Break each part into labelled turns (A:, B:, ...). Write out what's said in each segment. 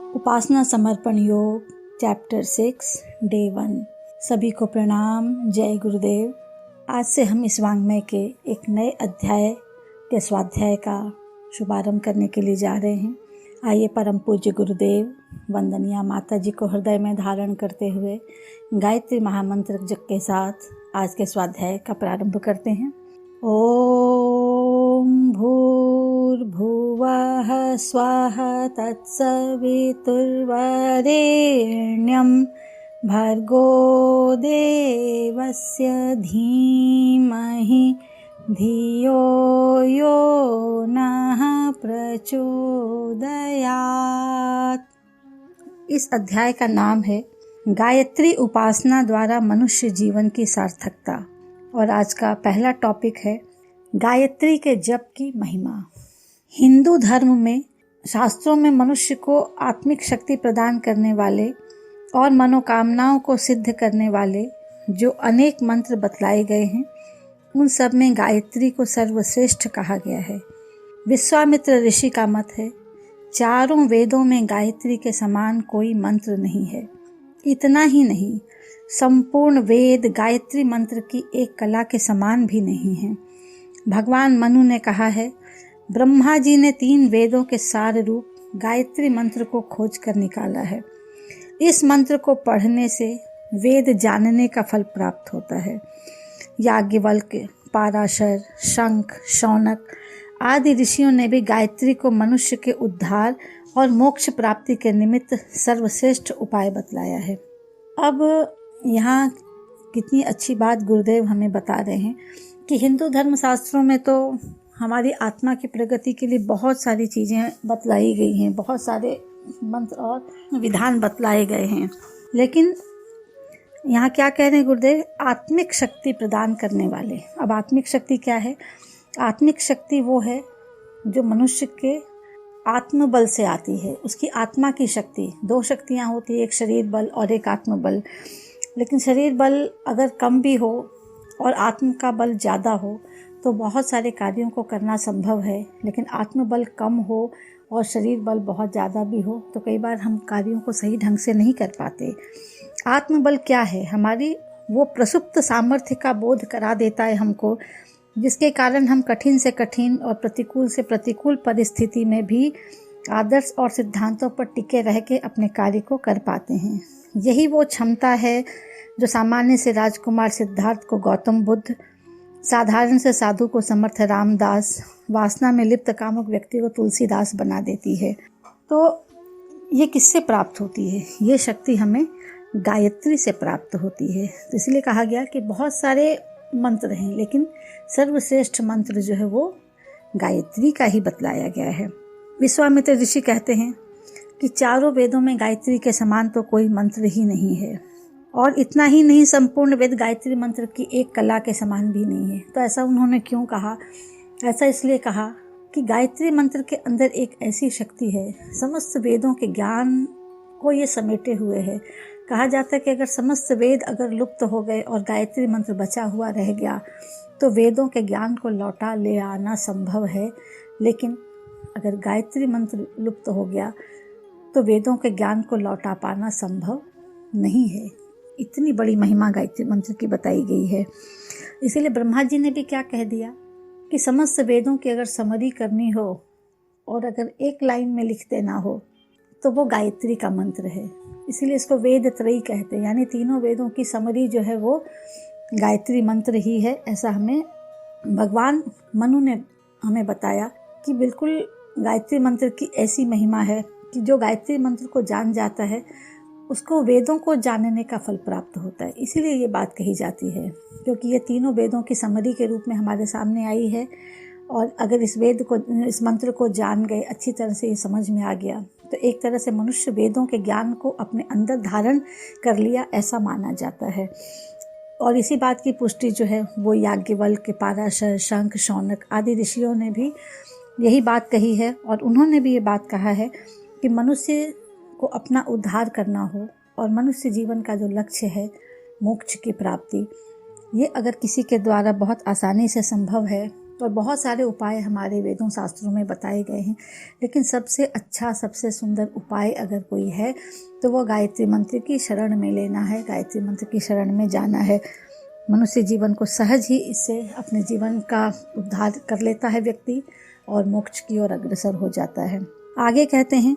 A: उपासना समर्पण योग chapter 6 day 1। सभी को प्रणाम, जय गुरुदेव। आज से हम इस वाङ्मय के एक नए अध्याय के स्वाध्याय का शुभारंभ करने के लिए जा रहे हैं। आइए परम पूज्य गुरुदेव वंदनीय माता जी को हृदय में धारण करते हुए गायत्री महामंत्र जप के साथ आज के स्वाध्याय का प्रारंभ करते हैं। ओम भूर्भुवः स्वाहा तत्सवितुर्वरेण्यं भर्गो देवस्य धीमहि धियो यो नः प्रचोदयात्। इस अध्याय का नाम है गायत्री उपासना द्वारा मनुष्य जीवन की सार्थकता और आज का पहला टॉपिक है गायत्री के जप की महिमा। हिंदू धर्म में शास्त्रों में मनुष्य को आत्मिक शक्ति प्रदान करने वाले और मनोकामनाओं को सिद्ध करने वाले जो अनेक मंत्र बतलाए गए हैं, उन सब में गायत्री को सर्वश्रेष्ठ कहा गया है। विश्वामित्र ऋषि का मत है, चारों वेदों में गायत्री के समान कोई मंत्र नहीं है। इतना ही नहीं, संपूर्ण वेद गायत्री मंत्र की एक कला के समान भी नहीं है। भगवान मनु ने कहा है, ब्रह्मा जी ने 3 वेदों के सार रूप गायत्री मंत्र को खोज कर निकाला है। इस मंत्र को पढ़ने से वेद जानने का फल प्राप्त होता है। याज्ञवल्क, पाराशर, शंख, शौनक आदि ऋषियों ने भी गायत्री को मनुष्य के उद्धार और मोक्ष प्राप्ति के निमित्त सर्वश्रेष्ठ उपाय बतलाया है। अब यहाँ कितनी अच्छी बात गुरुदेव हमें बता रहे हैं कि हिंदू धर्म शास्त्रों में तो हमारी आत्मा की प्रगति के लिए बहुत सारी चीज़ें बतलाई गई हैं, बहुत सारे मंत्र और विधान बतलाए गए हैं, लेकिन यहाँ क्या कह रहे हैं गुरुदेव? आत्मिक शक्ति प्रदान करने वाले। अब आत्मिक शक्ति क्या है? आत्मिक शक्ति वो है जो मनुष्य के आत्मबल से आती है, उसकी आत्मा की शक्ति। 2 शक्तियाँ होती है, एक शरीर बल और एक आत्मबल। लेकिन शरीर बल अगर कम भी हो और आत्म का बल ज़्यादा हो तो बहुत सारे कार्यों को करना संभव है, लेकिन आत्मबल कम हो और शरीर बल बहुत ज़्यादा भी हो तो कई बार हम कार्यों को सही ढंग से नहीं कर पाते। आत्मबल क्या है? हमारी वो प्रसुप्त सामर्थ्य का बोध करा देता है हमको, जिसके कारण हम कठिन से कठिन और प्रतिकूल से प्रतिकूल परिस्थिति में भी आदर्श और सिद्धांतों पर टिके रह के अपने कार्य को कर पाते हैं। यही वो क्षमता है जो सामान्य से राजकुमार सिद्धार्थ को गौतम बुद्ध, साधारण से साधु को समर्थ रामदास, वासना में लिप्त कामुक व्यक्ति को तुलसीदास बना देती है। तो ये किससे प्राप्त होती है? ये शक्ति हमें गायत्री से प्राप्त होती है। तो इसलिए कहा गया कि बहुत सारे मंत्र हैं, लेकिन सर्वश्रेष्ठ मंत्र जो है वो गायत्री का ही बतलाया गया है। विश्वामित्र ऋषि कहते हैं कि चारों वेदों में गायत्री के समान तो कोई मंत्र ही नहीं है, और इतना ही नहीं, संपूर्ण वेद गायत्री मंत्र की एक कला के समान भी नहीं है। तो ऐसा उन्होंने क्यों कहा? ऐसा इसलिए कहा कि गायत्री मंत्र के अंदर एक ऐसी शक्ति है, समस्त वेदों के ज्ञान को ये समेटे हुए है। कहा जाता है कि अगर समस्त वेद अगर लुप्त हो गए और गायत्री मंत्र बचा हुआ रह गया तो वेदों के ज्ञान को लौटा ले आना संभव है, लेकिन अगर गायत्री मंत्र लुप्त हो गया तो वेदों के ज्ञान को लौटा पाना संभव नहीं है। इतनी बड़ी महिमा गायत्री मंत्र की बताई गई है। इसीलिए ब्रह्मा जी ने भी क्या कह दिया कि समस्त वेदों की अगर समरी करनी हो और अगर एक लाइन में लिख देना हो तो वो गायत्री का मंत्र है। इसीलिए इसको वेद त्रयी कहते हैं, यानी तीनों वेदों की समरी जो है वो गायत्री मंत्र ही है। ऐसा हमें भगवान मनु ने हमें बताया कि बिल्कुल गायत्री मंत्र की ऐसी महिमा है कि जो गायत्री मंत्र को जान जाता है उसको वेदों को जानने का फल प्राप्त होता है। इसीलिए ये बात कही जाती है, क्योंकि ये तीनों वेदों की समरी के रूप में हमारे सामने आई है। और अगर इस मंत्र को जान गए, अच्छी तरह से ये समझ में आ गया, तो एक तरह से मनुष्य वेदों के ज्ञान को अपने अंदर धारण कर लिया, ऐसा माना जाता है। और इसी बात की पुष्टि जो है वो याज्ञवल्क्य, पाराशर, शंख, शौनक आदि ऋषियों ने भी यही बात कही है। और उन्होंने भी ये बात कहा है कि मनुष्य को अपना उद्धार करना हो और मनुष्य जीवन का जो लक्ष्य है मोक्ष की प्राप्ति, ये अगर किसी के द्वारा बहुत आसानी से संभव है और बहुत सारे उपाय हमारे वेदों शास्त्रों में बताए गए हैं, लेकिन सबसे अच्छा, सबसे सुंदर उपाय अगर कोई है तो वो गायत्री मंत्र की शरण में लेना है, गायत्री मंत्र की शरण में जाना है। मनुष्य जीवन को सहज ही इससे अपने जीवन का उद्धार कर लेता है व्यक्ति और मोक्ष की ओर अग्रसर हो जाता है। आगे कहते हैं,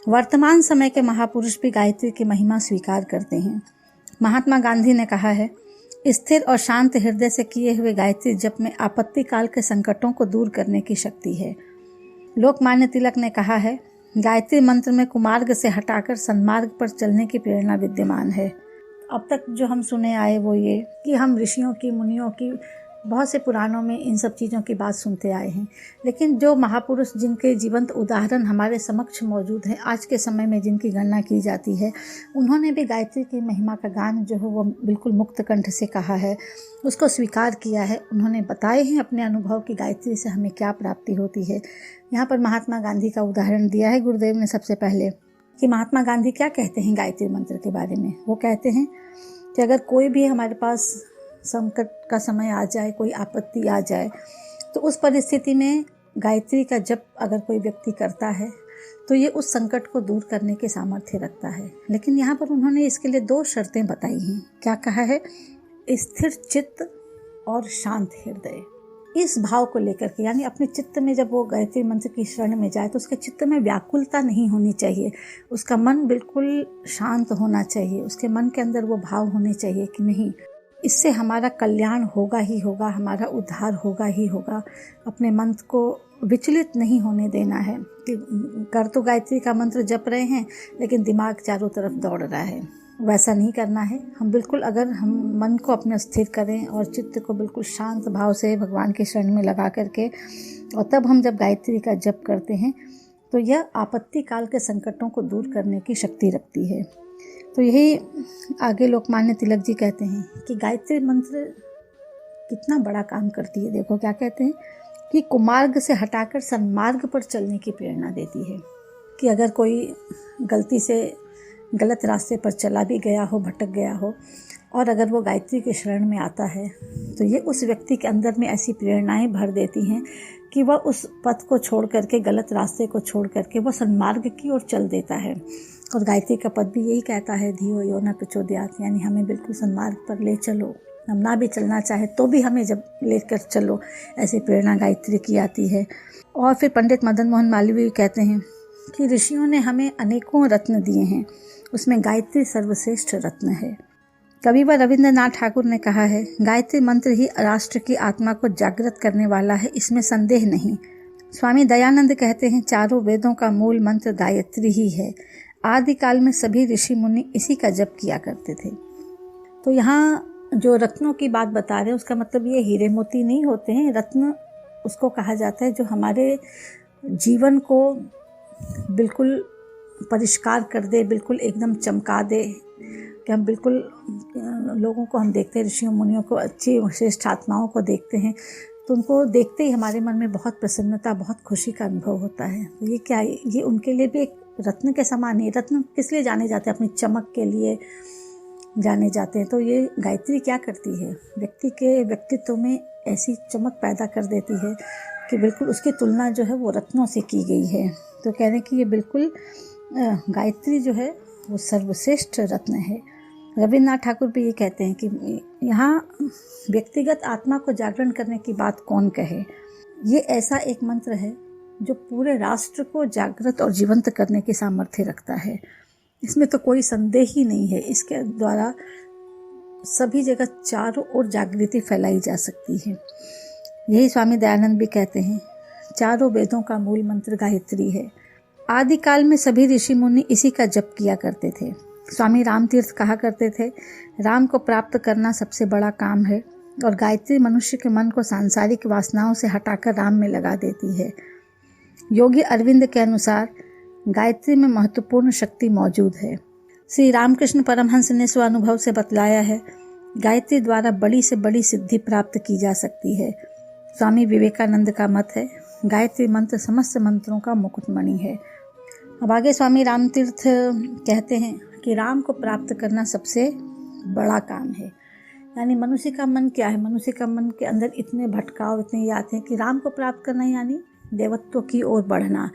A: वर्तमान समय के महापुरुष भी गायत्री की महिमा स्वीकार करते हैं। महात्मा गांधी ने कहा है, स्थिर और शांत हृदय से किए हुए गायत्री जप में आपत्ति काल के संकटों को दूर करने की शक्ति है। लोकमान्य तिलक ने कहा है, गायत्री मंत्र में कुमार्ग से हटाकर सन्मार्ग पर चलने की प्रेरणा विद्यमान है। अब तक जो हम सुने आए वो ये कि हम ऋषियों की, मुनियों की, बहुत से पुराणों में इन सब चीज़ों की बात सुनते आए हैं, लेकिन जो महापुरुष जिनके जीवंत उदाहरण हमारे समक्ष मौजूद हैं, आज के समय में जिनकी गणना की जाती है, उन्होंने भी गायत्री की महिमा का गान जो है वो बिल्कुल मुक्त कंठ से कहा है, उसको स्वीकार किया है। उन्होंने बताए हैं अपने अनुभव कि गायत्री से हमें क्या प्राप्ति होती है। यहाँ पर महात्मा गांधी का उदाहरण दिया है गुरुदेव ने सबसे पहले कि महात्मा गांधी क्या कहते हैं गायत्री मंत्र के बारे में। वो कहते हैं कि अगर कोई भी हमारे पास संकट का समय आ जाए, कोई आपत्ति आ जाए, तो उस परिस्थिति में गायत्री का जप अगर कोई व्यक्ति करता है तो ये उस संकट को दूर करने के सामर्थ्य रखता है। लेकिन यहाँ पर उन्होंने इसके लिए 2 शर्तें बताई हैं। क्या कहा है? स्थिर चित्त और शांत हृदय। इस भाव को लेकर के, यानी अपने चित्त में जब वो गायत्री मंत्र की शरण में जाए तो उसके चित्त में व्याकुलता नहीं होनी चाहिए, उसका मन बिल्कुल शांत होना चाहिए, उसके मन के अंदर वो भाव होने चाहिए कि नहीं, इससे हमारा कल्याण होगा ही होगा, हमारा उद्धार होगा ही होगा। अपने मन को विचलित नहीं होने देना है कि कर तो गायत्री का मंत्र जप रहे हैं लेकिन दिमाग चारों तरफ दौड़ रहा है, वैसा नहीं करना है। हम बिल्कुल, अगर हम मन को अपने स्थिर करें और चित्त को बिल्कुल शांत भाव से भगवान के शरण में लगा करके, और तब हम जब गायत्री का जप करते हैं तो यह आपत्ति काल के संकटों को दूर करने की शक्ति रखती है। तो यही आगे लोकमान्य तिलक जी कहते हैं कि गायत्री मंत्र कितना बड़ा काम करती है। देखो क्या कहते हैं कि कुमार्ग से हटाकर सन्मार्ग पर चलने की प्रेरणा देती है। कि अगर कोई गलती से गलत रास्ते पर चला भी गया हो, भटक गया हो, और अगर वो गायत्री के शरण में आता है तो ये उस व्यक्ति के अंदर में ऐसी प्रेरणाएं भर देती हैं कि वह उस पथ को छोड़ करके, गलत रास्ते को छोड़ करके वह सन्मार्ग की ओर चल देता है। और गायत्री का पद भी यही कहता है, धियो यो न प्रचोदयात्, यानी हमें बिल्कुल सन्मार्ग पर ले चलो। हम ना भी चलना चाहे तो भी हमें जब लेकर चलो, ऐसी प्रेरणा गायत्री की आती है। और फिर पंडित मदन मोहन मालवीय कहते हैं कि ऋषियों ने हमें अनेकों रत्न दिए हैं, उसमें गायत्री सर्वश्रेष्ठ रत्न है। कविवर रविंद्रनाथ ठाकुर ने कहा है, गायत्री मंत्र ही राष्ट्र की आत्मा को जागृत करने वाला है, इसमें संदेह नहीं। स्वामी दयानंद कहते हैं, चारों वेदों का मूल मंत्र गायत्री ही है। आदिकाल में सभी ऋषि मुनि इसी का जप किया करते थे। तो यहाँ जो रत्नों की बात बता रहे हैं उसका मतलब ये हीरे मोती नहीं होते हैं। रत्न उसको कहा जाता है जो हमारे जीवन को बिल्कुल परिष्कार कर दे, बिल्कुल एकदम चमका दे, कि हम बिल्कुल लोगों को हम देखते हैं, ऋषियों मुनियों को, अच्छी श्रेष्ठ आत्माओं को देखते हैं तो उनको देखते ही हमारे मन में बहुत प्रसन्नता, बहुत खुशी का अनुभव होता है। तो ये क्या, ये उनके लिए भी एक रत्न के समान है। रत्न किस लिए जाने जाते हैं? अपनी चमक के लिए जाने जाते हैं। तो ये गायत्री क्या करती है? व्यक्ति के व्यक्तित्व में ऐसी चमक पैदा कर देती है कि बिल्कुल उसकी तुलना जो है वो रत्नों से की गई है। तो कह रहे हैं कि ये बिल्कुल गायत्री जो है वो सर्वश्रेष्ठ रत्न है। रविन्द्रनाथ ठाकुर भी ये कहते हैं कि यहाँ व्यक्तिगत आत्मा को जागरण करने की बात कौन कहे। ये ऐसा एक मंत्र है जो पूरे राष्ट्र को जागृत और जीवंत करने की सामर्थ्य रखता है। इसमें तो कोई संदेह ही नहीं है। इसके द्वारा सभी जगह चारों ओर जागृति फैलाई जा सकती है। यही स्वामी दयानंद भी कहते हैं, चारों वेदों का मूल मंत्र गायत्री है। आदिकाल में सभी ऋषि मुनि इसी का जप किया करते थे। स्वामी रामतीर्थ कहा करते थे, राम को प्राप्त करना सबसे बड़ा काम है और गायत्री मनुष्य के मन को सांसारिक वासनाओं से हटाकर राम में लगा देती है। योगी अरविंद के अनुसार गायत्री में महत्वपूर्ण शक्ति मौजूद है। श्री रामकृष्ण परमहंस ने स्वानुभव से बतलाया है, गायत्री द्वारा बड़ी से बड़ी सिद्धि प्राप्त की जा सकती है। स्वामी विवेकानंद का मत है, गायत्री मंत्र समस्त मंत्रों का मुकुटमणि है। अब आगे स्वामी रामतीर्थ कहते हैं कि राम को प्राप्त करना सबसे बड़ा काम है, यानी मनुष्य का मन क्या है? मनुष्य का मन के अंदर इतने भटकाव, इतने ये आते हैं कि राम को प्राप्त करना यानी देवत्व की ओर बढ़ना।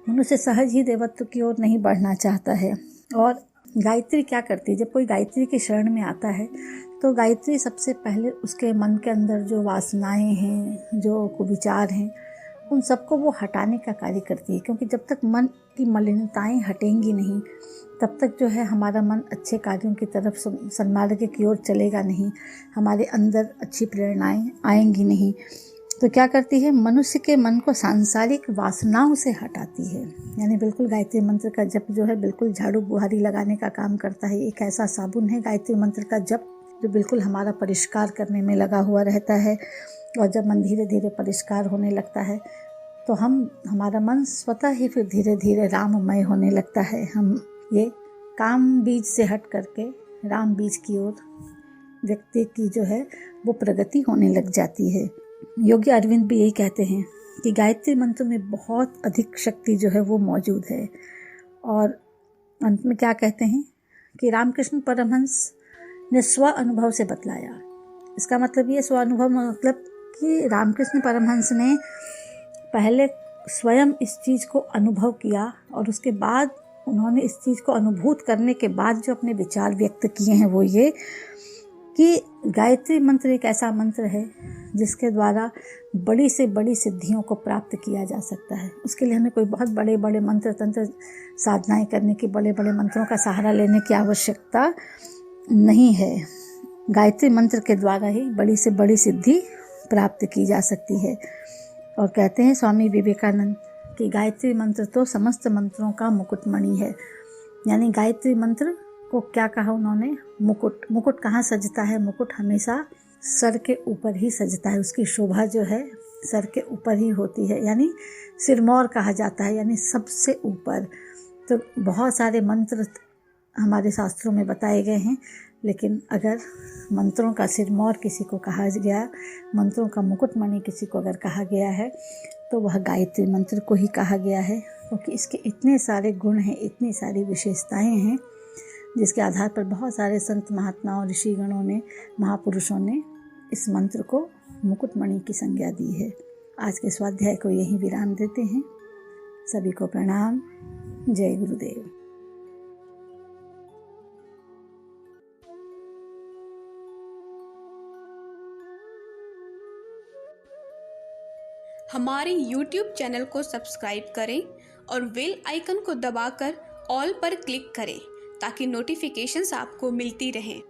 A: मनुष्य सहज ही देवत्व की ओर नहीं बढ़ना चाहता है। और गायत्री क्या करती है? जब कोई गायत्री की शरण में आता है तो गायत्री सबसे पहले उसके मन के अंदर जो वासनाएं हैं, जो कुविचार हैं, उन सबको वो हटाने का कार्य करती है। क्योंकि जब तक मन की मलिनताएं हटेंगी नहीं, तब तक जो है हमारा मन अच्छे कार्यों की तरफ, सन्मार्ग की ओर चलेगा नहीं, हमारे अंदर अच्छी प्रेरणाएं आएंगी नहीं। तो क्या करती है? मनुष्य के मन को सांसारिक वासनाओं से हटाती है। यानी बिल्कुल गायत्री मंत्र का जप जो है बिल्कुल झाड़ू बुहारी लगाने का काम करता है। एक ऐसा साबुन है गायत्री मंत्र का जप जो बिल्कुल हमारा परिष्कार करने में लगा हुआ रहता है। और जब मन धीरे धीरे परिष्कार होने लगता है तो हमारा मन स्वतः ही फिर धीरे धीरे राममय होने लगता है। हम ये काम बीज से हट करके राम बीज की ओर व्यक्ति की जो है वो प्रगति होने लग जाती है। योगी अरविंद भी यही कहते हैं कि गायत्री मंत्र में बहुत अधिक शक्ति जो है वो मौजूद है। और अंत में क्या कहते हैं कि रामकृष्ण परमहंस ने स्व अनुभव से बतलाया। इसका मतलब ये, स्व अनुभव मतलब कि रामकृष्ण परमहंस ने पहले स्वयं इस चीज़ को अनुभव किया और उसके बाद उन्होंने इस चीज़ को अनुभूत करने के बाद जो अपने विचार व्यक्त किए हैं वो ये कि गायत्री मंत्र एक ऐसा मंत्र है जिसके द्वारा बड़ी से बड़ी सिद्धियों को प्राप्त किया जा सकता है। उसके लिए हमें कोई बहुत बड़े बड़े मंत्र तंत्र साधनाएं करने की, बड़े बड़े मंत्रों का सहारा लेने की आवश्यकता नहीं है। गायत्री मंत्र के द्वारा ही बड़ी से बड़ी सिद्धि प्राप्त की जा सकती है। और कहते हैं स्वामी विवेकानंद कि गायत्री मंत्र तो समस्त मंत्रों का मुकुटमणि है। यानी गायत्री मंत्र को क्या कहा उन्होंने? मुकुट। मुकुट कहाँ सजता है? मुकुट हमेशा सर के ऊपर ही सजता है। उसकी शोभा जो है सर के ऊपर ही होती है, यानी सिरमौर कहा जाता है, यानी सबसे ऊपर। तो बहुत सारे मंत्र हमारे शास्त्रों में बताए गए हैं, लेकिन अगर मंत्रों का सिरमौर किसी को कहा गया, मंत्रों का मुकुटमणि किसी को अगर कहा गया है तो वह गायत्री मंत्र को ही कहा गया है। क्योंकि इसके इतने सारे गुण हैं, इतनी सारी विशेषताएं हैं, जिसके आधार पर बहुत सारे संत महात्माओं, ऋषिगणों ने, महापुरुषों ने इस मंत्र को मुकुटमणि की संज्ञा दी है। आज के स्वाध्याय को यहीं विराम देते हैं। सभी को प्रणाम। जय गुरुदेव।
B: हमारे YouTube चैनल को सब्सक्राइब करें और बेल आइकन को दबाकर ऑल पर क्लिक करें ताकि नोटिफिकेशंस आपको मिलती रहें।